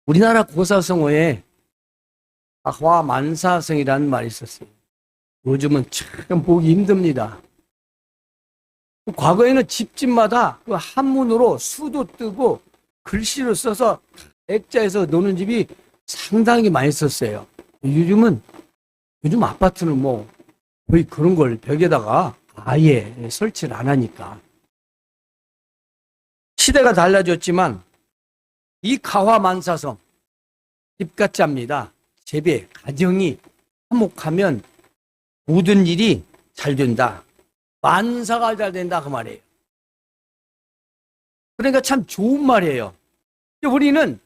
우리나라 고사성어에 화만사성이라는 말이 있었어요. 요즘은 참 보기 힘듭니다. 과거에는 집집마다 그 한문으로 수도 뜨고 글씨를 써서 액자에서 노는 집이 상당히 많이 있었어요. 요즘 아파트는 뭐 거의 그런 걸 벽에다가 아예 설치를 안 하니까. 시대가 달라졌지만 이 가화만사성 집가짜입니다. 재배, 가정이 화목하면 모든 일이 잘 된다. 만사가 잘 된다 그 말이에요. 그러니까 참 좋은 말이에요. 우리는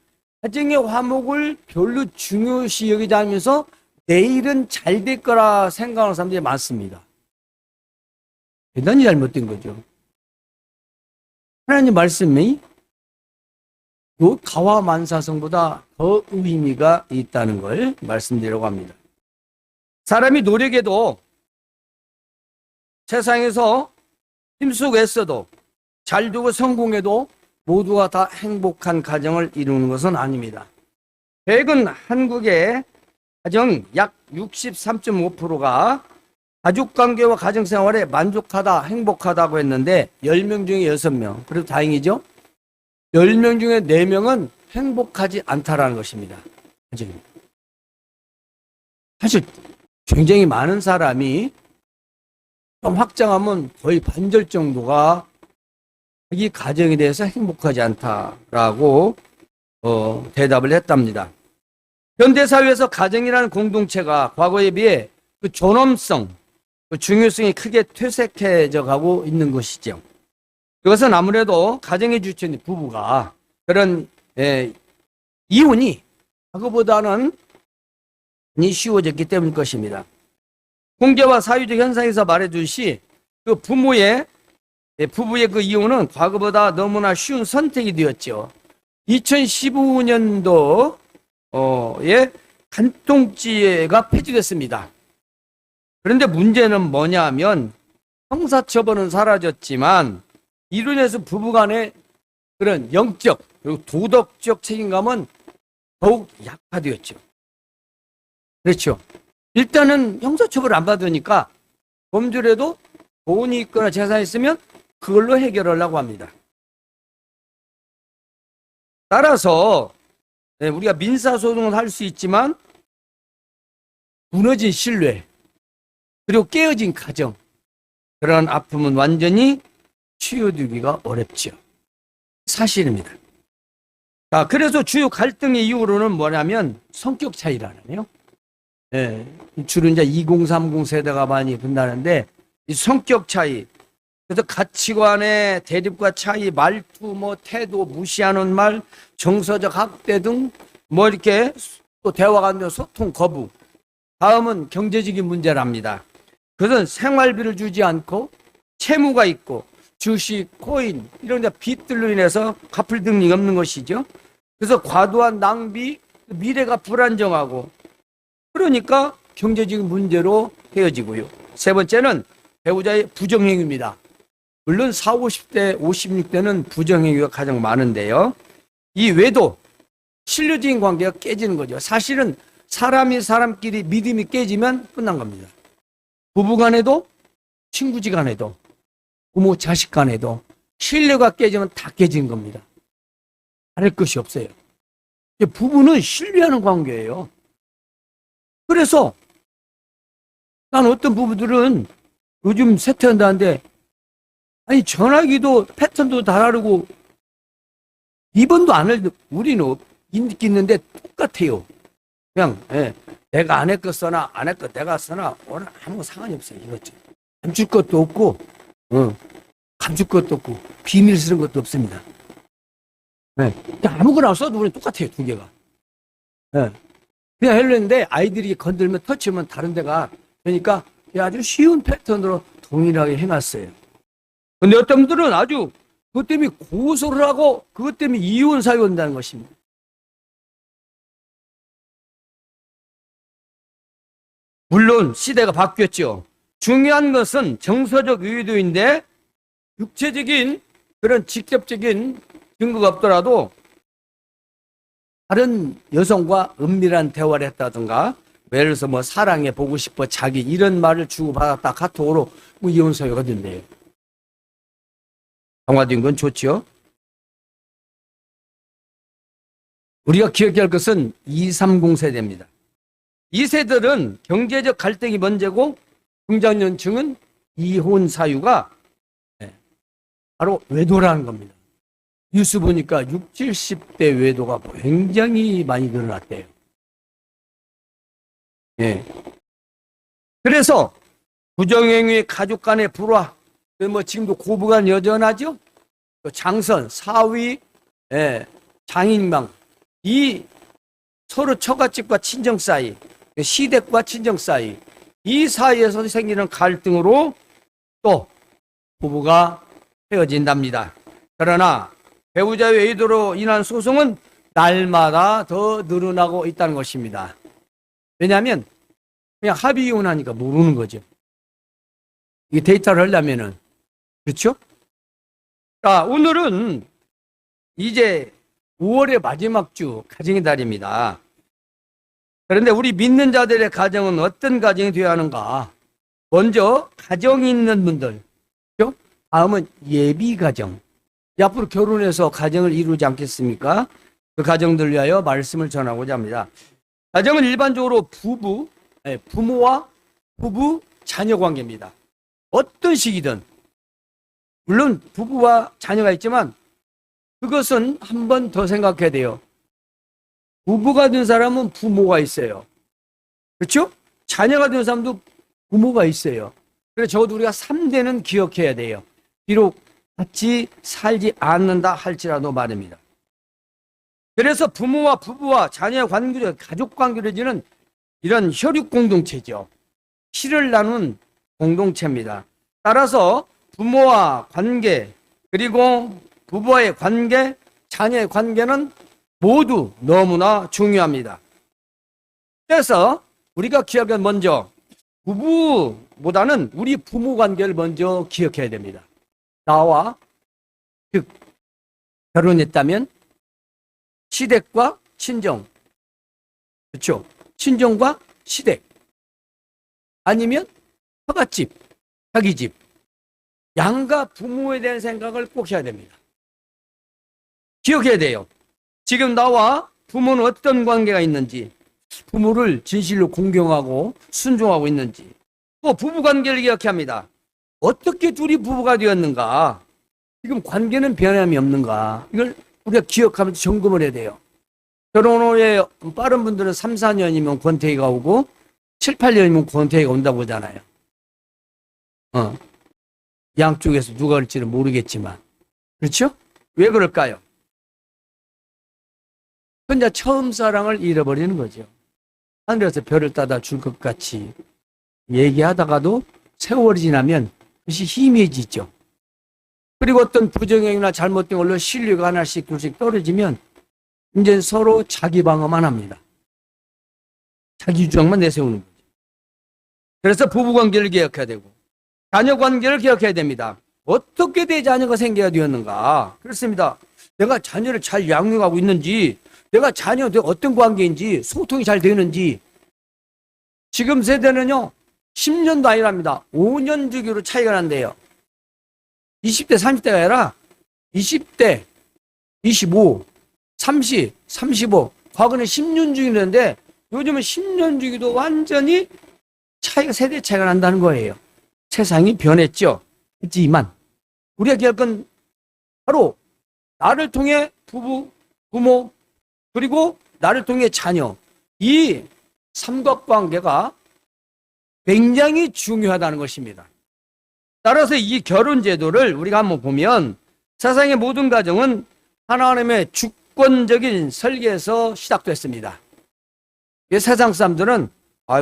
가정의 화목을 별로 중요시 여기지 않으면서 내일은 잘 될 거라 생각하는 사람들이 많습니다. 대단히 잘못된 거죠. 하나님 말씀이 요 가화만사성보다 더 의미가 있다는 걸 말씀드리려고 합니다. 사람이 노력해도 세상에서 힘쓰고 애써도 잘되고 성공해도 모두가 다 행복한 가정을 이루는 것은 아닙니다. 최근 한국의 가정 약 63.5%가 가족관계와 가정생활에 만족하다, 행복하다고 했는데 10명 중에 6명, 그래도 다행이죠? 10명 중에 4명은 행복하지 않다라는 것입니다. 사실 굉장히 많은 사람이 좀 확장하면 거의 반절 정도가 자기 가정에 대해서 행복하지 않다라고 대답을 했답니다. 현대사회에서 가정이라는 공동체가 과거에 비해 그 존엄성, 그 중요성이 크게 퇴색해져 가고 있는 것이죠. 이것은 아무래도 가정의 주체인 부부가 그런 이혼이 과거보다는 쉬워졌기 때문일 것입니다. 공제와 사회적 현상에서 말해주시 그 부부의 그 이혼은 과거보다 너무나 쉬운 선택이 되었죠. 2015년도에 간통죄가 폐지됐습니다. 그런데 문제는 뭐냐면 형사처벌은 사라졌지만 이로 인해서 부부간의 그런 영적 그리고 도덕적 책임감은 더욱 약화되었죠. 그렇죠. 일단은 형사처벌을 안 받으니까 범죄라도 돈이 있거나 재산이 있으면 그걸로 해결하려고 합니다. 따라서 우리가 민사소송을 할 수 있지만 무너진 신뢰 그리고 깨어진 가정 그런 아픔은 완전히 치유되기가 어렵죠. 사실입니다. 자, 그래서 주요 갈등의 이유로는 뭐냐면 성격 차이라네요. 주로 이제 2030 세대가 많이 분다는데 이 성격 차이, 그래서 가치관의 대립과 차이, 말투, 태도, 무시하는 말, 정서적 학대 등 이렇게 또 대화가 안 되는 소통 거부. 다음은 경제적인 문제랍니다. 그것은 생활비를 주지 않고 채무가 있고 주식, 코인 이런 데 빚들로 인해서 갚을 능력이 없는 것이죠. 그래서 과도한 낭비, 미래가 불안정하고 그러니까 경제적인 문제로 헤어지고요. 세 번째는 배우자의 부정행위입니다. 물론 40, 50대, 56대는 부정행위가 가장 많은데요. 이 외도 신뢰적인 관계가 깨지는 거죠. 사실은 사람이 사람끼리 믿음이 깨지면 끝난 겁니다. 부부간에도 친구지간에도 부모 자식간에도 신뢰가 깨지면 다 깨진 겁니다. 다를 것이 없어요. 부부는 신뢰하는 관계예요. 그래서 난 어떤 부부들은 요즘 세태한다는데 아니 전화기도 패턴도 다 다르고 입원도 안 해도 우리는 인기 있는데 똑같아요. 그냥 내가 아내 거 써나 아내 거 내가 써나 오늘 아무 상관이 없어요. 이거죠. 감출 것도 없고 감출 것도 없고 비밀 쓰는 것도 없습니다. 아무거나 써도 우리는 똑같아요. 두 개가. 그냥 하려는데 아이들이 건들면 터치하면 다른 데가 그러니까 아주 쉬운 패턴으로 동일하게 해놨어요. 근데 어떤 분들은 아주 그것 때문에 고소를 하고 그것 때문에 이혼 사유가 온다는 것입니다. 물론 시대가 바뀌었죠. 중요한 것은 정서적 의도인데 육체적인 그런 직접적인 증거가 없더라도 다른 여성과 은밀한 대화를 했다든가, 예를 들어서 뭐 사랑해 보고 싶어 자기 이런 말을 주고받았다 카톡으로 뭐 이혼 사유가 된대요. 강화된 건 좋죠. 우리가 기억해야 할 것은 230 세대입니다. 이 세대들은 경제적 갈등이 먼저고 중장년층은 이혼 사유가 바로 외도라는 겁니다. 뉴스 보니까 60, 70대 외도가 굉장히 많이 늘어났대요. 예. 그래서 부정행위, 가족 간의 불화, 뭐 지금도 고부간 여전하죠. 또 장선, 사위, 장인방, 이 서로 처갓집과 친정 사이, 시댁과 친정 사이, 이 사이에서 생기는 갈등으로 또 부부가 헤어진답니다. 그러나 배우자의 외도로 인한 소송은 날마다 더 늘어나고 있다는 것입니다. 왜냐하면 그냥 합의 이혼하니까 모르는 거죠. 이 데이터를 하려면은, 그렇죠? 자, 오늘은 이제 5월의 마지막 주 가정의 달입니다. 그런데 우리 믿는 자들의 가정은 어떤 가정이 되어야 하는가? 먼저 가정이 있는 분들, 그렇죠? 다음은 예비 가정. 앞으로 결혼해서 가정을 이루지 않겠습니까? 그 가정들 위하여 말씀을 전하고자 합니다. 가정은 일반적으로 부모와 부부 자녀 관계입니다. 어떤 식이든, 물론 부부와 자녀가 있지만 그것은 한 번 더 생각해야 돼요. 부부가 된 사람은 부모가 있어요. 그렇죠? 자녀가 된 사람도 부모가 있어요. 그래서 적어도 우리가 3대는 기억해야 돼요. 비록 같이 살지 않는다 할지라도 말입니다. 그래서 부모와 부부와 자녀의 관계를, 가족 관계를 지는 이런 혈육 공동체죠. 피를 나눈 공동체입니다. 따라서 부모와 관계, 그리고 부부와의 관계, 자녀의 관계는 모두 너무나 중요합니다. 그래서 우리가 기억할 먼저 부부보다는 우리 부모 관계를 먼저 기억해야 됩니다. 나와 즉 결혼했다면 시댁과 친정, 그렇죠? 친정과 시댁, 아니면 처갓집, 자기 집, 양가 부모에 대한 생각을 꼭 해야 됩니다. 기억해야 돼요. 지금 나와 부모는 어떤 관계가 있는지, 부모를 진실로 공경하고 순종하고 있는지, 또 부부 관계를 기억해야 합니다. 어떻게 둘이 부부가 되었는가? 지금 관계는 변함이 없는가? 이걸 우리가 기억하면서 점검을 해야 돼요. 결혼 후에 빠른 분들은 3, 4년이면 권태기가 오고 7, 8년이면 권태기가 온다고 하잖아요. 양쪽에서 누가 할지는 모르겠지만. 그렇죠? 왜 그럴까요? 혼자 처음 사랑을 잃어버리는 거죠. 하늘에서 별을 따다 줄 것 같이 얘기하다가도 세월이 지나면 그것이 희미해지죠. 그리고 어떤 부정행위나 잘못된 걸로 신뢰가 하나씩 둘씩 떨어지면 이제 서로 자기 방어만 합니다. 자기 주장만 내세우는 거죠. 그래서 부부관계를 기억해야 되고 자녀관계를 기억해야 됩니다. 어떻게 내 자녀가 생겨야 되었는가? 그렇습니다. 내가 자녀를 잘 양육하고 있는지, 내가 자녀와 어떤 관계인지, 소통이 잘 되는지. 지금 세대는요 10년도 아니랍니다. 5년 주기로 차이가 난대요. 20대 30대가 아니라 20대 25 30 35 과거는 10년 주기였는데 요즘은 10년 주기도 완전히 세대 차이가 난다는 거예요. 세상이 변했죠. 하지만 우리가 기억할 건 바로 나를 통해 부모, 그리고 나를 통해 자녀, 이 삼각관계가 굉장히 중요하다는 것입니다. 따라서 이 결혼제도를 우리가 한번 보면 세상의 모든 가정은 하나님의 주권적인 설계에서 시작됐습니다. 세상 사람들은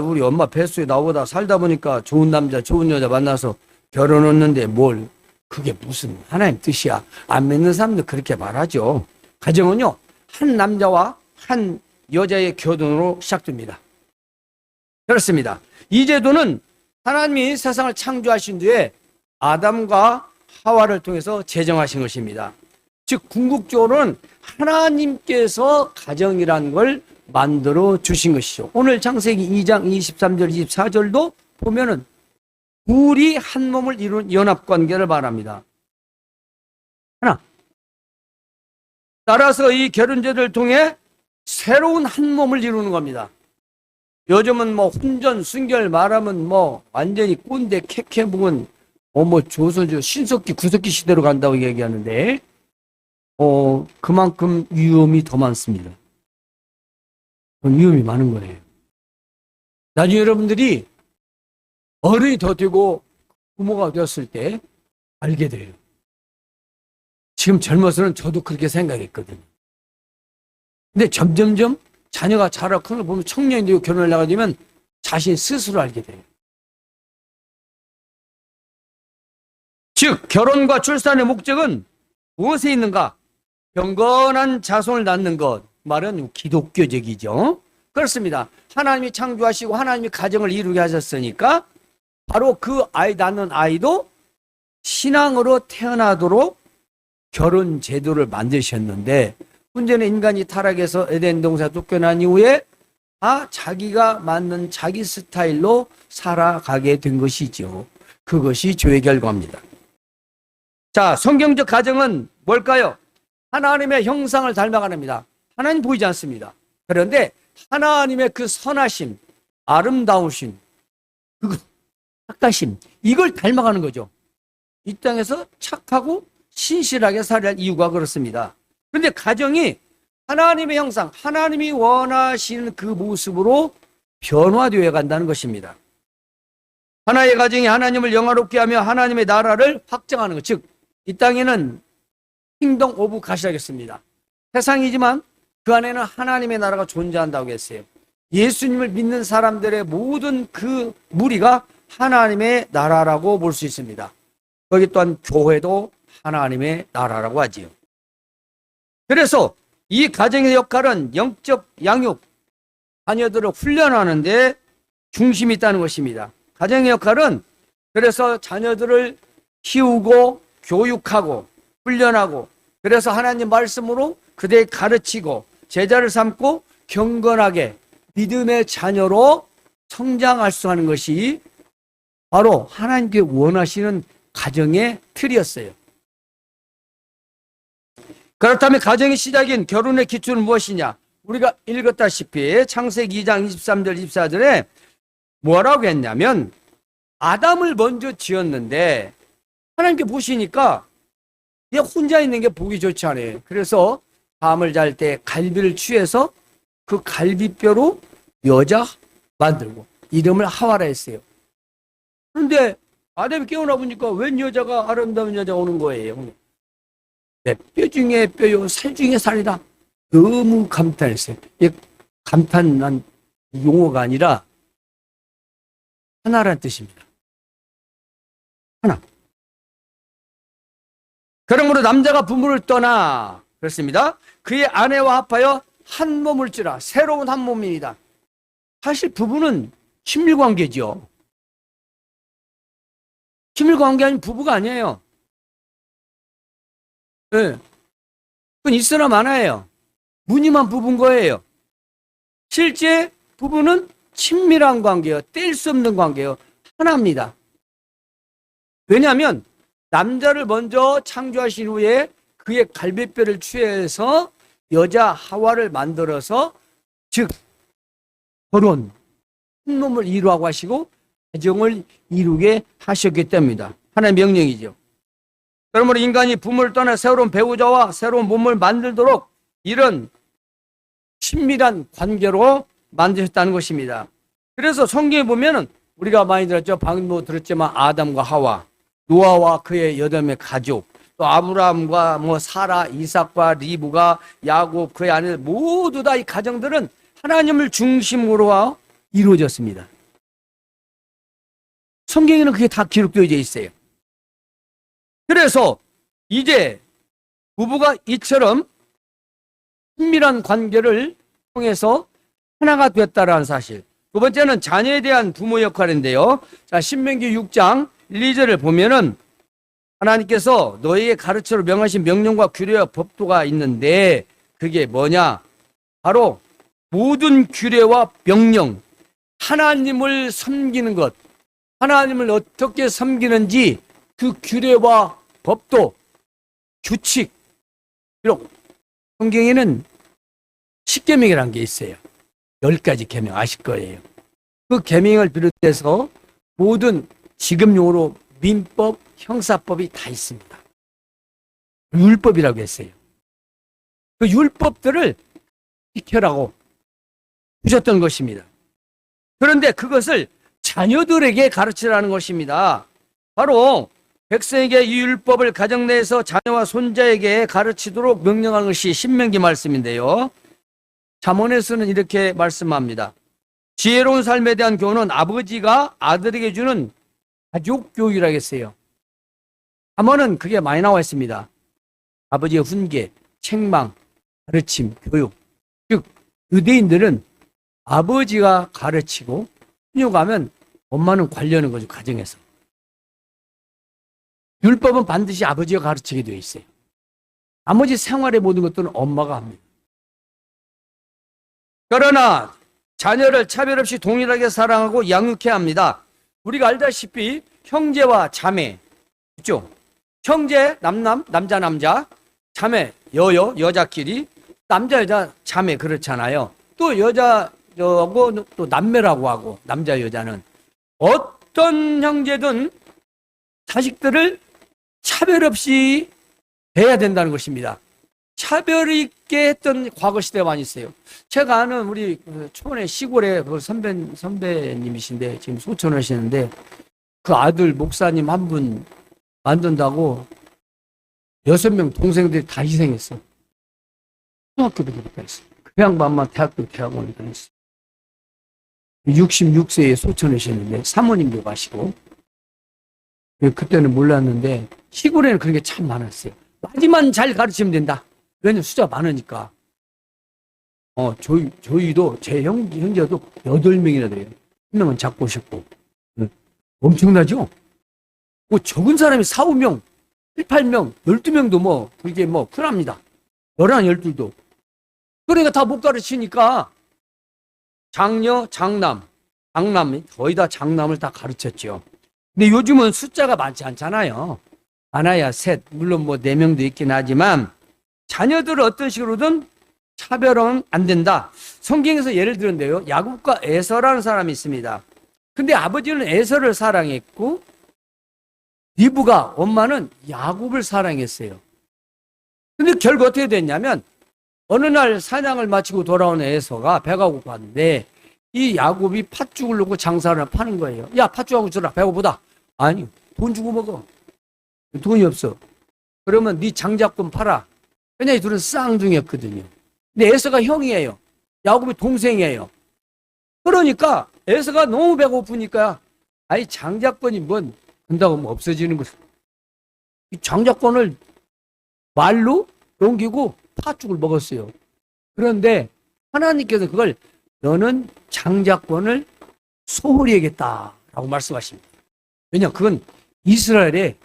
우리 엄마 뱃속에 나보다 살다 보니까 좋은 남자, 좋은 여자 만나서 결혼했는데 뭘, 그게 무슨 하나님 뜻이야. 안 믿는 사람도 그렇게 말하죠. 가정은요, 한 남자와 한 여자의 결혼으로 시작됩니다. 그렇습니다. 이 제도는 하나님이 세상을 창조하신 뒤에 아담과 하와를 통해서 제정하신 것입니다. 즉 궁극적으로는 하나님께서 가정이라는 걸 만들어 주신 것이죠. 오늘 창세기 2장 23절 24절도 보면은 둘이 한 몸을 이룬 연합관계를 말합니다. 하나. 따라서 이 결혼제를 통해 새로운 한 몸을 이루는 겁니다. 요즘은 뭐 훈전, 순결 말하면 뭐 완전히 꼰대, 캐캐묵은 뭐 조선조 신석기, 구석기 시대로 간다고 얘기하는데 그만큼 위험이 더 많습니다. 위험이 많은 거예요. 나중에 여러분들이 어른이 더 되고 부모가 되었을 때 알게 돼요. 지금 젊어서는 저도 그렇게 생각했거든요. 근데 점점점 자녀가 자라고 큰 걸 보면 청년이 되고 결혼을 하게 되면 자신 스스로 알게 돼요. 즉 결혼과 출산의 목적은 무엇에 있는가? 경건한 자손을 낳는 것. 말은 기독교적이죠. 그렇습니다. 하나님이 창조하시고 하나님이 가정을 이루게 하셨으니까 바로 그 아이 낳는 아이도 신앙으로 태어나도록 결혼 제도를 만드셨는데 문제는 인간이 타락해서 에덴 동산 쫓겨난 이후에 자기가 맞는 자기 스타일로 살아가게 된 것이죠. 그것이 죄의 결과입니다. 자, 성경적 가정은 뭘까요? 하나님의 형상을 닮아가랍니다. 하나님 보이지 않습니다. 그런데 하나님의 그 선하심, 아름다우심, 그 착하심, 이걸 닮아가는 거죠. 이 땅에서 착하고 신실하게 살아야 할 이유가 그렇습니다. 그런데 가정이 하나님의 형상, 하나님이 원하시는 그 모습으로 변화되어 간다는 것입니다. 하나의 가정이 하나님을 영화롭게 하며 하나님의 나라를 확장하는 것, 즉 이 땅에는 킹덤 오브 가시라겠습니다. 세상이지만 그 안에는 하나님의 나라가 존재한다고 했어요. 예수님을 믿는 사람들의 모든 그 무리가 하나님의 나라라고 볼 수 있습니다. 거기 또한 교회도 하나님의 나라라고 하지요. 그래서 이 가정의 역할은 영적 양육, 자녀들을 훈련하는 데 중심이 있다는 것입니다. 가정의 역할은 그래서 자녀들을 키우고 교육하고 훈련하고 그래서 하나님 말씀으로 그들 가르치고 제자를 삼고 경건하게 믿음의 자녀로 성장할 수 있는 것이 바로 하나님께 원하시는 가정의 틀이었어요. 그렇다면 가정의 시작인 결혼의 기초는 무엇이냐? 우리가 읽었다시피 창세기 2장 23절 24절에 뭐라고 했냐면 아담을 먼저 지었는데 하나님께 보시니까 얘 혼자 있는 게 보기 좋지 않아요. 그래서 밤을 잘 때 갈비를 취해서 그 갈비뼈로 여자 만들고 이름을 하와라 했어요. 그런데 아담이 깨어나 보니까 웬 여자가 아름다운 여자가 오는 거예요. 내 뼈 중에 뼈요 살 중에 살이다. 너무 감탄했어요. 이게 감탄한 용어가 아니라 하나라는 뜻입니다. 하나. 그러므로 남자가 부모를 떠나 그렇습니다. 그의 아내와 합하여 한 몸을 찌라. 새로운 한 몸입니다. 사실 부부는 친밀관계죠. 친밀관계 아닌 부부가 아니에요. 네. 그건 있으나 마나예요. 무늬만 부부인 거예요. 실제 부부는 친밀한 관계예요. 뗄 수 없는 관계예요. 하나입니다. 왜냐하면 남자를 먼저 창조하신 후에 그의 갈비뼈를 취해서 여자 하와를 만들어서 즉 결혼 한 놈을 이루라고 하시고 가정을 이루게 하셨기 때문입니다. 하나의 명령이죠. 그러므로 인간이 부모를 떠나 새로운 배우자와 새로운 몸을 만들도록 이런 친밀한 관계로 만드셨다는 것입니다. 그래서 성경에 보면은 우리가 많이 들었죠. 방금도 들었지만 아담과 하와, 노아와 그의 8명의 가족, 또 아브라함과 사라, 이삭과 리브가 야곱 그의 아내들 모두 다 이 가정들은 하나님을 중심으로 이루어졌습니다. 성경에는 그게 다 기록되어 있어요. 그래서 이제 부부가 이처럼 친밀한 관계를 통해서 하나가 됐다라는 사실. 두 번째는 자녀에 대한 부모 역할인데요. 자, 신명기 6장 1, 2절을 보면은 하나님께서 너희에게 가르치러 명하신 명령과 규례와 법도가 있는데 그게 뭐냐? 바로 모든 규례와 명령, 하나님을 섬기는 것, 하나님을 어떻게 섬기는지 그 규례와 법도, 규칙, 비록 성경에는 십계명이라는 게 있어요. 10가지 계명 아실 거예요. 그 계명을 비롯해서 모든 지금용어로 민법, 형사법이 다 있습니다. 율법이라고 했어요. 그 율법들을 지켜라고 주셨던 것입니다. 그런데 그것을 자녀들에게 가르치라는 것입니다. 바로 백성에게 이 율법을 가정 내에서 자녀와 손자에게 가르치도록 명령한 것이 신명기 말씀인데요. 잠언에서는 이렇게 말씀합니다. 지혜로운 삶에 대한 교훈은 아버지가 아들에게 주는 가족 교육이라고 했어요. 잠언은 그게 많이 나와 있습니다. 아버지의 훈계, 책망, 가르침, 교육. 즉 유대인들은 아버지가 가르치고 훈육하면 엄마는 관리하는 거죠. 가정에서. 율법은 반드시 아버지가 가르치게 되어 있어요. 나머지 생활의 모든 것들은 엄마가 합니다. 그러나 자녀를 차별 없이 동일하게 사랑하고 양육해야 합니다. 우리가 알다시피 형제와 자매 있죠? 형제 남자 남자, 자매 여자끼리, 남자 여자 자매 그렇잖아요. 또 여자하고 또 남매라고 하고, 남자 여자는 어떤 형제든 자식들을 차별 없이 대해야 된다는 것입니다. 차별 있게 했던 과거 시대가 많이 있어요. 제가 아는 우리 초원의 시골에 그 선배님이신데 지금 소천 하시는데 그 아들 목사님 한 분 만든다고 6명 동생들이 다 희생했어. 중학교도 그렇게 했어. 그 양반만 대학원을 다녔어. 66세에 소천하셨는데 사모님도 가시고, 그때는 몰랐는데 시골에는 그런 게 참 많았어요. 마지막 잘 가르치면 된다. 왜냐면 숫자가 많으니까. 저희도 제 형제도 8명이나 돼요. 한 명은 작고 싶고. 엄청나죠? 뭐 적은 사람이 4, 5명, 7, 8명, 12명도 그게 큰합니다. 11, 12도. 그러니까 다 못 가르치니까 장녀, 장남이 거의 다 장남을 다 가르쳤죠. 근데 요즘은 숫자가 많지 않잖아요. 많아야 셋, 물론 4명도 있긴 하지만 자녀들을 어떤 식으로든 차별은 안 된다. 성경에서 예를 들었는데요. 야곱과 에서라는 사람이 있습니다. 근데 아버지는 에서를 사랑했고 리브가 엄마는 야곱을 사랑했어요. 근데 결국 어떻게 됐냐면 어느 날 사냥을 마치고 돌아온 에서가 배가 고팠는데 이 야곱이 팥죽을 넣고 장사를 파는 거예요. 야, 팥죽하고 주라. 배고프다. 아니, 돈 주고 먹어. 돈이 없어. 그러면 네 장작금 팔아. 왜냐, 이 둘은 쌍둥이였거든요. 근데 에서가 형이에요. 야곱이 동생이에요. 그러니까 에서가 너무 배고프니까 아이 장작권이 한다고 없어지는 거죠. 이 장작권을 말로 넘기고 팥죽을 먹었어요. 그런데 하나님께서 그걸 너는 장작권을 소홀히 하겠다라고 말씀하십니다. 왜냐, 그건 이스라엘의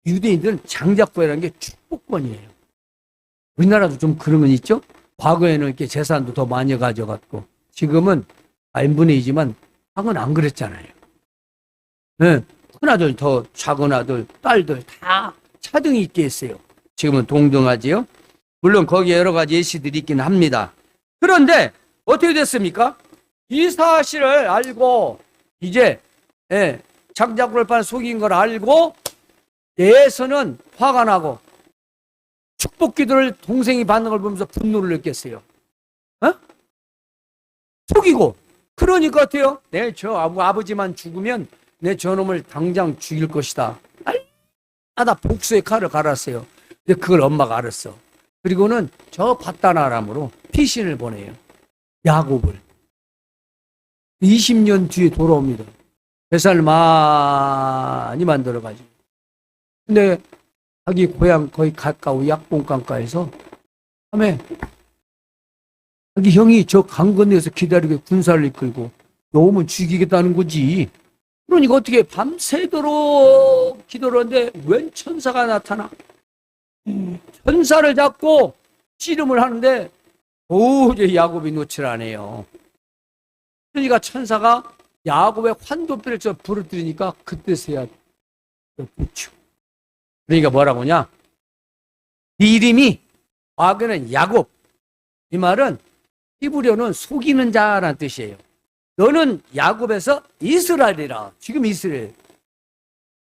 유대인들은 장작권이라는 게 축복권이에요. 우리나라도 좀 그런 건 있죠? 과거에는 이렇게 재산도 더 많이 가져갔고, 지금은 n분의 2지만, 과거는 안 그랬잖아요. 네, 큰아들, 더 작은 아들, 딸들 다 차등이 있게 했어요. 지금은 동등하지요? 물론 거기에 여러 가지 예시들이 있긴 합니다. 그런데 어떻게 됐습니까? 이 사실을 알고 이제 장작권을 팔아 속인 걸 알고 에서는 화가 나고 축복 기도를 동생이 받는 걸 보면서 분노를 느꼈어요. 속이고. 그러니까 어때요? 저 아버지만 죽으면 내 저놈을 당장 죽일 것이다. 나 복수의 칼을 갈았어요. 근데 그걸 엄마가 알았어. 그리고는 저 바다나람으로 피신을 보내요. 야곱을. 20년 뒤에 돌아옵니다. 뱃살 많이 만들어가지고. 근데 자기 고향 거의 가까운 약봉강가에서 밤에 자기 형이 저 강 건너에서 기다리고 군사를 이끌고 너 오면 죽이겠다는 거지. 그러니까 어떻게 밤새도록 기도를 하는데 웬 천사가 나타나? 천사를 잡고 씨름을 하는데 도저히 야곱이 놓질 않아요. 그러니까 천사가 야곱의 환도뼈를 부러뜨리니까 그때서야 붙죠. 그러니까 뭐라고냐? 네 이름이 과거는 야곱. 이 말은 히브리어는 속이는 자라는 뜻이에요. 너는 야곱에서 이스라엘이라. 지금 이스라엘.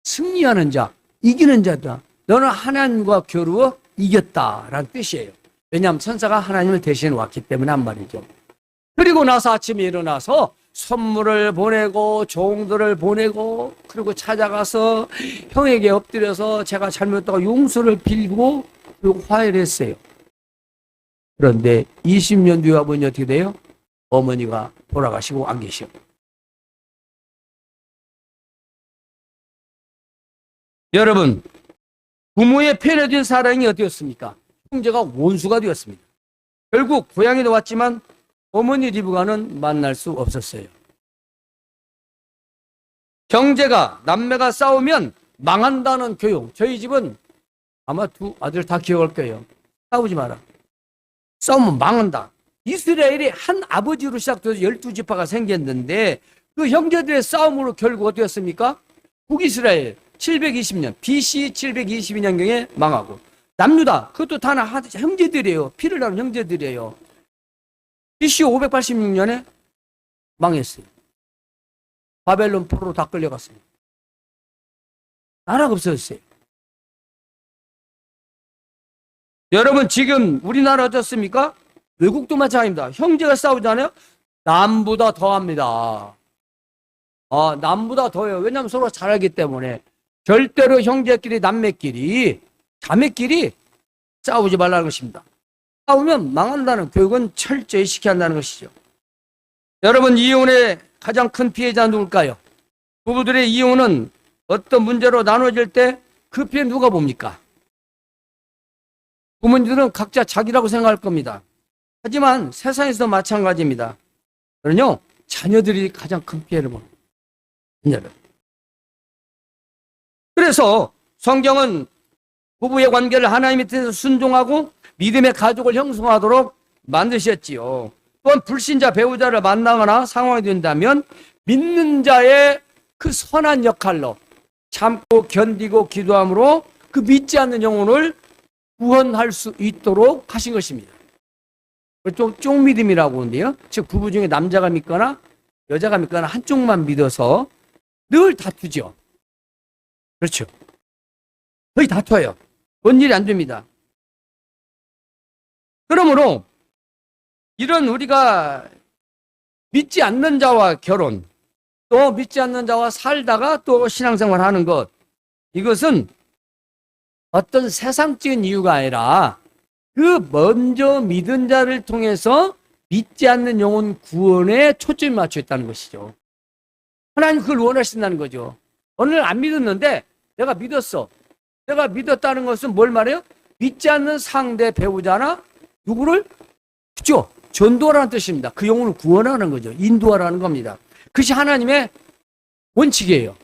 승리하는 자, 이기는 자다. 너는 하나님과 겨루어 이겼다라는 뜻이에요. 왜냐하면 천사가 하나님을 대신해 왔기 때문에 한 말이죠. 그리고 나서 아침에 일어나서 선물을 보내고 종들을 보내고 그리고 찾아가서 형에게 엎드려서 제가 잘못했다고 용서를 빌고 그리고 화해를 했어요. 그런데 20년 뒤에 와보니 어떻게 돼요? 어머니가 돌아가시고 안 계셔. 여러분, 부모의 편해진 사랑이 어디였습니까? 형제가 원수가 되었습니다. 결국 고향에도 왔지만 어머니 리브가는 만날 수 없었어요. 형제가 남매가 싸우면 망한다는 교육. 저희 집은 아마 두 아들 다 기억할 거예요. 싸우지 마라. 싸우면 망한다. 이스라엘이 한 아버지로 시작돼서 12지파가 생겼는데 그 형제들의 싸움으로 결국 어떻습니까? 북이스라엘 720년 BC 722년경에 망하고 남유다 그것도 다 형제들이에요. 피를 나눈 형제들이에요. BC 586년에 망했어요. 바벨론 포로로 다 끌려갔어요. 나라가 없어졌어요. 여러분 지금 우리나라 어떻습니까? 외국도 마찬가지입니다. 형제가 싸우잖아요. 남보다 더합니다. 남보다 더해요. 왜냐하면 서로 잘 알기 때문에. 절대로 형제끼리 남매끼리 자매끼리 싸우지 말라는 것입니다. 싸우면 망한다는 교육은 철저히 시켜야 한다는 것이죠. 여러분 이혼의 가장 큰 피해자는 누굴까요? 부부들의 이혼은 어떤 문제로 나눠질 때 그 피해 누가 봅니까? 부모님들은 각자 자기라고 생각할 겁니다. 하지만 세상에서도 마찬가지입니다. 그러면요 자녀들이 가장 큰 피해를 봅니다. 그래서 성경은 부부의 관계를 하나님의 뜻에 순종하고 믿음의 가족을 형성하도록 만드셨지요. 또한 불신자 배우자를 만나거나 상황이 된다면 믿는 자의 그 선한 역할로 참고 견디고 기도함으로 그 믿지 않는 영혼을 구원할 수 있도록 하신 것입니다. 쪽믿음이라고 하는데요. 즉 부부 중에 남자가 믿거나 여자가 믿거나 한쪽만 믿어서 늘 다투죠. 그렇죠. 거의 다퉈요. 원일이 안 됩니다. 그러므로 이런 우리가 믿지 않는 자와 결혼, 또 믿지 않는 자와 살다가 또 신앙생활 하는 것, 이것은 어떤 세상적인 이유가 아니라 그 먼저 믿은 자를 통해서 믿지 않는 영혼 구원에 초점이 맞춰 있다는 것이죠. 하나님 그걸 원하신다는 거죠. 오늘 안 믿었는데 내가 믿었어. 내가 믿었다는 것은 뭘 말해요? 믿지 않는 상대 배우자나 누구를 그죠? 전도하라는 뜻입니다. 그 영혼을 구원하는 거죠. 인도하라는 겁니다. 그것이 하나님의 원칙이에요.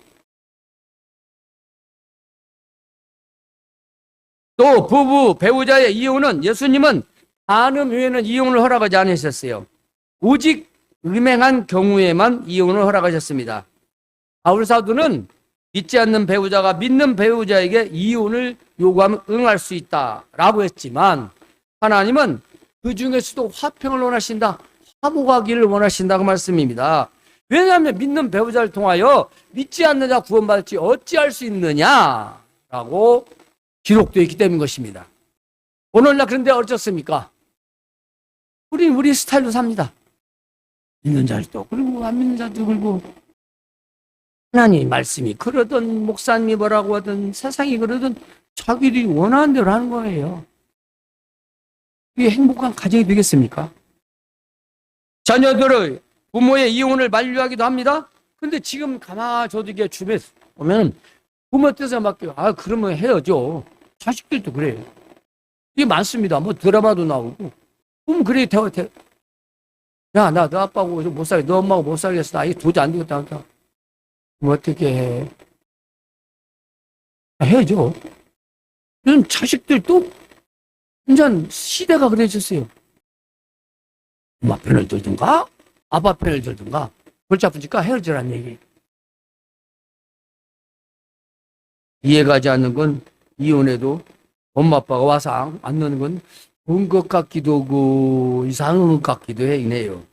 또 부부 배우자의 이혼은 예수님은 간음 외에는 이혼을 허락하지 않으셨어요. 오직 음행한 경우에만 이혼을 허락하셨습니다. 바울 사도는 믿지 않는 배우자가 믿는 배우자에게 이혼을 요구하면 응할 수 있다라고 했지만 하나님은 그 중에서도 화평을 원하신다, 화목하기를 원하신다고 말씀입니다. 왜냐하면 믿는 배우자를 통하여 믿지 않는 자 구원받을지 어찌할 수 있느냐라고 기록되어 있기 때문인 것입니다. 오늘날 그런데 어쩌습니까? 우리 스타일로 삽니다. 믿는 자도 그리고 안 믿는 자도 그리고 하나님 말씀이 그러든 목사님이 뭐라고 하든 세상이 그러든 자기들이 원하는 대로 하는 거예요. 이게 행복한 가정이 되겠습니까? 자녀들의 부모의 이혼을 만류하기도 합니다. 근데 지금 가만히 이게 주변에 보면 부모 뜻에 맡겨 그러면 헤어져. 자식들도 그래요. 이게 많습니다. 뭐 드라마도 나오고 그럼 그래 야 나 너 아빠하고 못 살게 너 엄마하고 못 살겠어. 나 이게 도저히 안 되겠다. 뭐 어떻게 해? 해야죠. 요즘 자식들도 완전 시대가 그래졌어요. 엄마 편을 들든가, 아빠 편을 들든가, 골치 아프니까 헤어지라는 얘기. 이해가지 않는 건 이혼해도 엄마 아빠가 와서 안 넣는 건 좋은 것 같기도 하고 이상한 것 같기도 해요.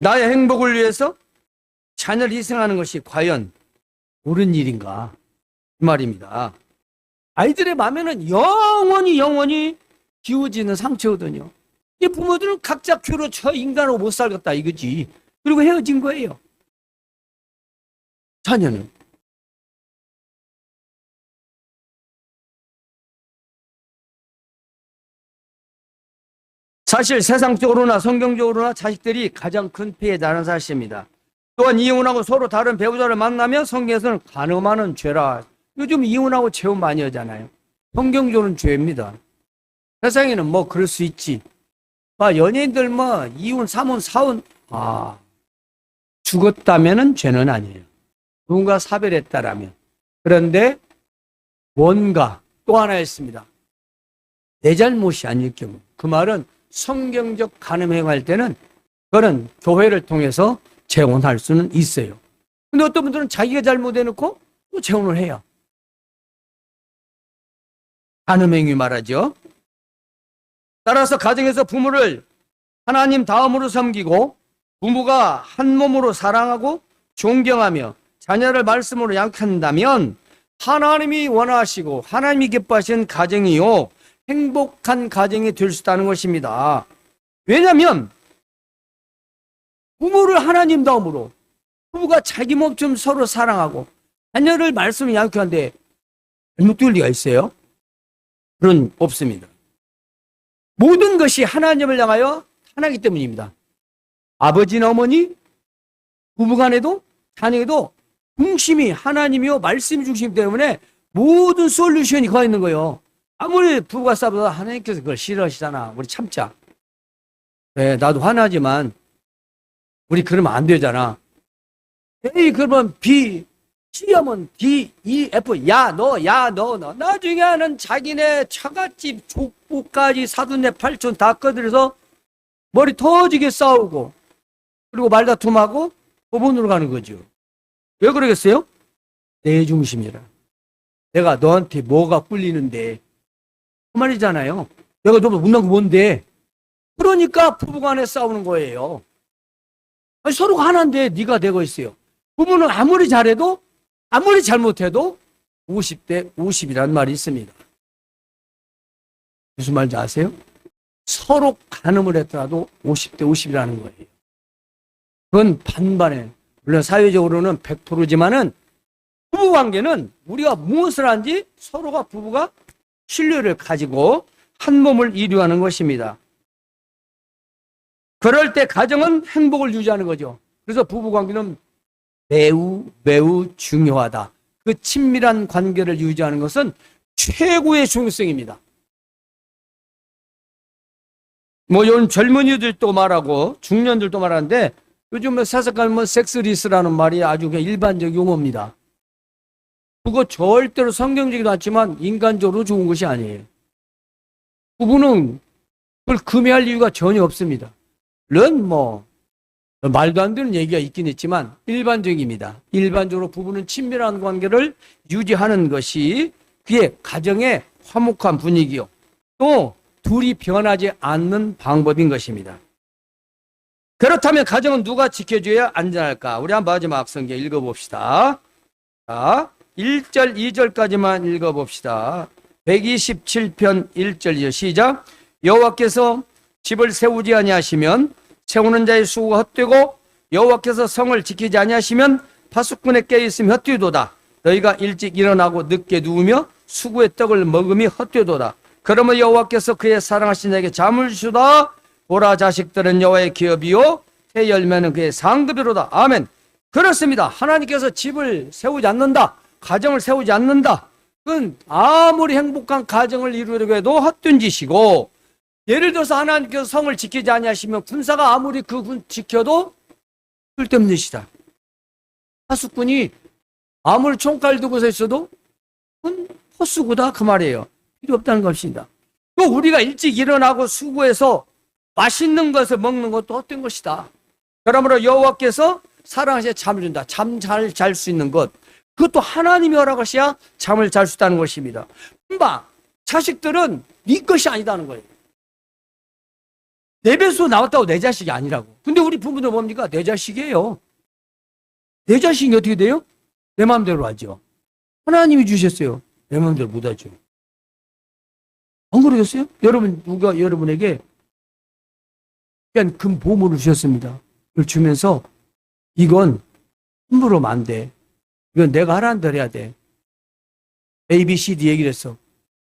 나의 행복을 위해서 자녀를 희생하는 것이 과연 옳은 일인가? 이 말입니다. 아이들의 마음에는 영원히 지워지는 상처거든요. 이 부모들은 각자 큐로 저 인간으로 못 살겠다 이거지. 그리고 헤어진 거예요. 자녀는 사실 세상적으로나 성경적으로나 자식들이 가장 큰 피해자는 사실입니다. 또한 이혼하고 서로 다른 배우자를 만나면 성경에서는 간음하는 죄라. 요즘 이혼하고 재혼 많이 하잖아요. 성경적으로는 죄입니다. 세상에는 뭐 그럴 수 있지. 연예인들 뭐 이혼, 삼혼, 사혼 죽었다면은 죄는 아니에요. 누군가 사별했다라면. 그런데 뭔가 또 하나 있습니다. 내 잘못이 아닐 경우. 그 말은 성경적 간음 행할 때는 그거는 교회를 통해서 재혼할 수는 있어요. 근데 어떤 분들은 자기가 잘못해놓고 또 재혼을 해요. 간음 행위 말하죠. 따라서 가정에서 부모를 하나님 다음으로 섬기고 부모가 한 몸으로 사랑하고 존경하며 자녀를 말씀으로 양육한다면 하나님이 원하시고 하나님이 기뻐하시는 가정이요 행복한 가정이 될 수 있다는 것입니다. 왜냐하면 부모를 하나님 다음으로 부부가 자기 몸처럼 서로 사랑하고 자녀를 말씀으로 양육하는데 잘못될 리가 있어요? 그런 없습니다. 모든 것이 하나님을 향하여 하나이기 때문입니다. 아버지나 어머니, 부부간에도 자녀에도 중심이 하나님이요 말씀이 중심 때문에 모든 솔루션이 거기 있는 거예요. 아무리 부부가 싸워도 하나님께서 그걸 싫어하시잖아. 우리 참자. 네, 나도 화나지만 우리 그러면 안 되잖아. A 그러면 B, C 하면 D, E, F. 야 너. 나중에는 자기네 처갓집 족보까지 사돈네 팔촌 다 꺼들여서 머리 터지게 싸우고 그리고 말다툼하고 법원으로 가는 거죠. 왜 그러겠어요? 내 중심이라. 내가 너한테 뭐가 꿀리는데 그 말이잖아요. 내가 너 못난 거 뭔데? 그러니까 부부간에 싸우는 거예요. 아니, 서로가 하나인데 네가 되고 있어요. 부부는 아무리 잘해도 아무리 잘못해도 50대 50이라는 말이 있습니다. 무슨 말인지 아세요? 서로 간음을 했더라도 50대 50이라는 거예요. 그건 반반에 물론 사회적으로는 100%지만은 부부관계는 우리가 무엇을 하는지 서로가 부부가 신뢰를 가지고 한 몸을 이루하는 것입니다. 그럴 때 가정은 행복을 유지하는 거죠. 그래서 부부관계는 매우 중요하다. 그 친밀한 관계를 유지하는 것은 최고의 중요성입니다. 뭐 요즘 젊은이들도 말하고 중년들도 말하는데 요즘 사석가면 섹스리스라는 말이 아주 그냥 일반적 용어입니다. 그거 절대로 성경적이도 않지만 인간적으로 좋은 것이 아니에요. 부부는 그걸 금해할 이유가 전혀 없습니다. 물론 뭐 말도 안 되는 얘기가 있긴 있지만 일반적입니다. 일반적으로 부부는 친밀한 관계를 유지하는 것이 그의 가정의 화목한 분위기요. 또 둘이 변하지 않는 방법인 것입니다. 그렇다면 가정은 누가 지켜줘야 안전할까? 우리 한번 마지막 성경 읽어봅시다. 자, 1절, 2절까지만 읽어봅시다. 127편 1절이요. 시작. 여호와께서 집을 세우지 아니하시면 세우는 자의 수고가 헛되고 여호와께서 성을 지키지 아니하시면 파수꾼의 깨어있음이 헛되도다. 너희가 일찍 일어나고 늦게 누우며 수고의 떡을 먹음이 헛되도다. 그러면 여호와께서 그의 사랑하신 자에게 잠을 주다. 보라, 자식들은 여호와의 기업이요 새 열매는 그의 상급이로다. 아멘. 그렇습니다. 하나님께서 집을 세우지 않는다. 가정을 세우지 않는다. 그건 아무리 행복한 가정을 이루려고 해도 헛된 짓이고, 예를 들어서 하나님께서 성을 지키지 아니하시면 군사가 아무리 그 군 지켜도 쓸데없는 짓이다. 파수꾼이 아무리 총칼 들고서 있어도 그건 헛수고다 그 말이에요. 필요 없다는 것입니다. 또 우리가 일찍 일어나고 수고해서 맛있는 것을 먹는 것도 헛된 것이다. 그러므로 여호와께서 사랑하시에 잠을 준다. 잠 잘 잘 수 있는 것, 그것도 하나님이 허락하셔야 잠을 잘 수 있다는 것입니다. 자식들은 네 것이 아니다는 거예요. 내 뱃속 나왔다고 내 자식이 아니라고. 근데 우리 부모들 뭡니까? 내 자식이에요. 내 자식이 어떻게 돼요? 내 마음대로 하죠. 하나님이 주셨어요. 내 마음대로 못 하죠. 안 그러겠어요? 여러분, 누가 여러분에게 그냥 금 보물을 주셨습니다. 그걸 주면서 이건 함부로 하면 안 돼. 이건 내가 하라는 대로 해야 돼. A, B, C, D 얘기를 했어.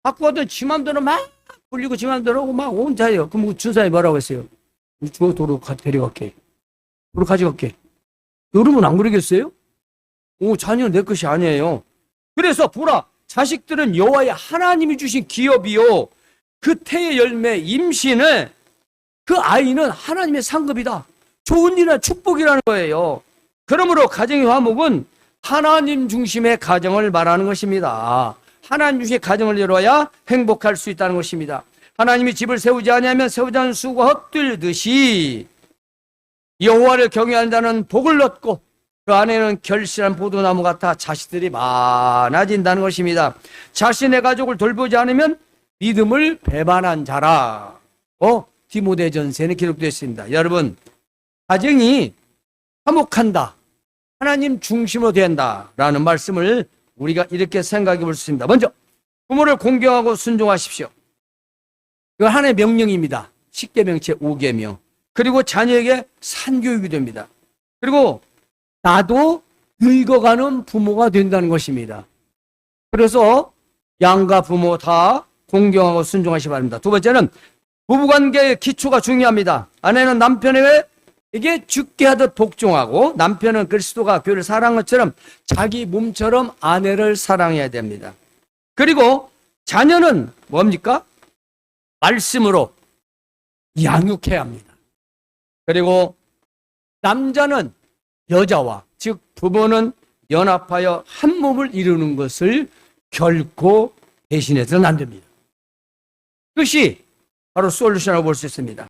갖고 와도 지 맘대로 막 불리고 지 맘대로 하고 막 혼자 해요. 그럼 준사님 뭐라고 했어요? 도로 데려갈게. 도로 가져갈게. 여러분 안 그러겠어요? 자녀는 내 것이 아니에요. 그래서 보라, 자식들은 여호와의 하나님이 주신 기업이요. 그 태의 열매, 임신을, 그 아이는 하나님의 상급이다. 좋은 일이나 축복이라는 거예요. 그러므로 가정의 화목은 하나님 중심의 가정을 말하는 것입니다. 하나님 중심의 가정을 이루어야 행복할 수 있다는 것입니다. 하나님이 집을 세우지 아니하면 세우지 않은 수가 헛들듯이 여호와를 경외하는 자는 복을 얻고 그 안에는 결실한 포도나무 같아 자식들이 많아진다는 것입니다. 자신의 가족을 돌보지 않으면 믿음을 배반한 자라. 디모데전서에는 기록되어 있습니다. 여러분, 가정이 화목한다, 하나님 중심으로 된다라는 말씀을 우리가 이렇게 생각해 볼 수 있습니다. 먼저 부모를 공경하고 순종하십시오. 이건 하나님의 명령입니다. 10계명 제5계명. 그리고 자녀에게 산교육이 됩니다. 그리고 나도 늙어가는 부모가 된다는 것입니다. 그래서 양가 부모 다 공경하고 순종하시기 바랍니다. 두 번째는 부부관계의 기초가 중요합니다. 아내는 남편에게 죽게 하듯 복종하고 남편은 그리스도가 교회를 사랑한 것처럼 자기 몸처럼 아내를 사랑해야 됩니다. 그리고 자녀는 뭡니까? 말씀으로 양육해야 합니다. 그리고 남자는 여자와, 즉 부부는 연합하여 한 몸을 이루는 것을 결코 배신해서는 안 됩니다. 그것이 바로 솔루션이라고 볼 수 있습니다.